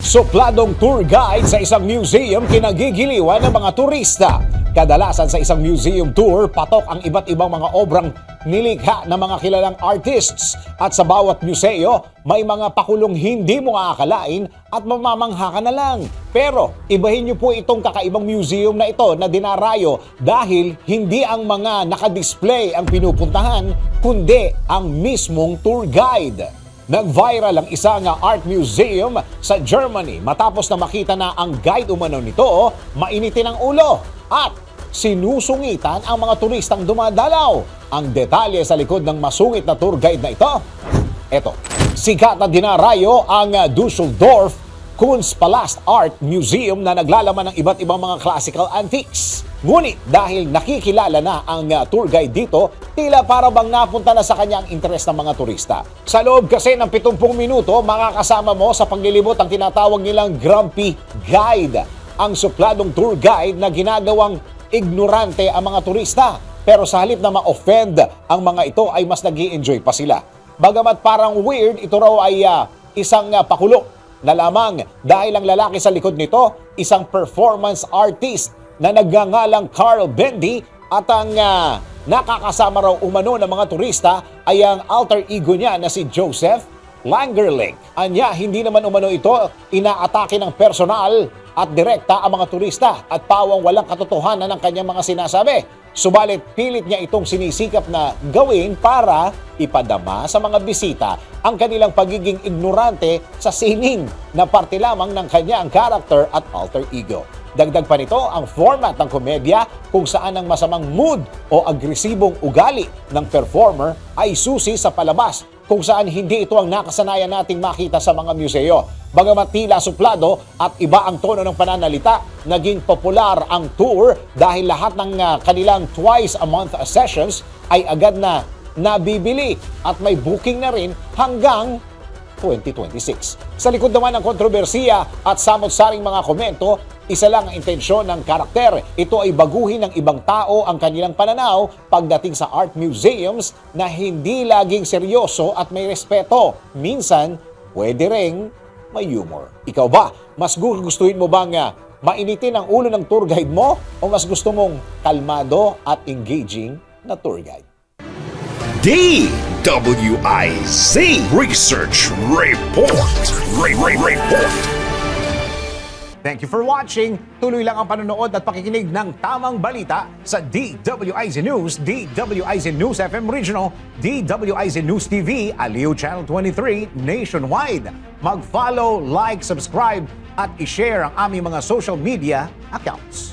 Supladong tour guide sa isang museum kinagigiliwan ng mga turista. Kadalasan sa isang museum tour, patok ang iba't ibang mga obrang nilikha ng mga kilalang artists. At sa bawat museo, may mga pakulong hindi mo aakalain at mamamangha ka na lang. Pero ibahin niyo po itong kakaibang museum na ito na dinarayo dahil hindi ang mga nakadisplay ang pinupuntahan, kundi ang mismong tour guide. Nag-viral ang isang art museum sa Germany matapos na makita na ang guide umano nito mainitin ang ulo at sinusungitan ang mga turistang dumadalaw. Ang detalye sa likod ng masungit na tour guide na ito, eto, sikat na dinarayo ang Düsseldorf Kunstpalast Art Museum na naglalaman ng iba't ibang mga classical antiques. Ngunit dahil nakikilala na ang tour guide dito, tila para bang napunta na sa kanya ang interes ng mga turista. Sa loob kasi ng 70 minuto, makakasama mo sa paglilibot ang tinatawag nilang Grumpy Guide, ang supladong tour guide na ginagawang ignorante ang mga turista. Pero sa halip na ma-offend ang mga ito ay mas nag-i-enjoy pa sila. Bagamat parang weird, ito raw ay isang pakulo na lamang dahil ang lalaki sa likod nito, isang performance artist na nagngangalang Carl Bendy at ang nakakasama raw umano ng mga turista ay ang alter ego niya na si Joseph Langerlich. Anya, hindi naman umano ito inaatake ng personal at direkta ang mga turista at pawang walang katotohanan ng kanyang mga sinasabi. Subalit pilit niya itong sinisikap na gawin para ipadama sa mga bisita ang kanilang pagiging ignorante sa sining na parte lamang ng kanyang character at alter ego. Dagdag pa nito ang format ng komedya kung saan ang masamang mood o agresibong ugali ng performer ay susi sa palabas kung saan hindi ito ang nakasanayan nating makita sa mga museo. Bagamat tila suplado at iba ang tono ng pananalita, naging popular ang tour dahil lahat ng kanilang twice a month sessions ay agad na nabibili at may booking na rin hanggang 2026. Sa likod naman ng kontrobersiya at samot-saring mga komento, isa lang ang intensyon ng karakter. Ito ay baguhin ng ibang tao ang kanilang pananaw pagdating sa art museums na hindi laging seryoso at may respeto. Minsan, pwede ring may humor. Ikaw ba, mas gugustuhin mo bang mainitin ang ulo ng tour guide mo o mas gusto mong kalmado at engaging na tour guide? DWIZ Research Report. Report. Thank you for watching. Tuloy lang ang panonood at pakikinig ng tamang balita sa DWIZ News, DWIZ News FM Regional, DWIZ News TV, Aliw Channel 23, nationwide. Mag-follow, like, subscribe at i-share ang aming mga social media accounts.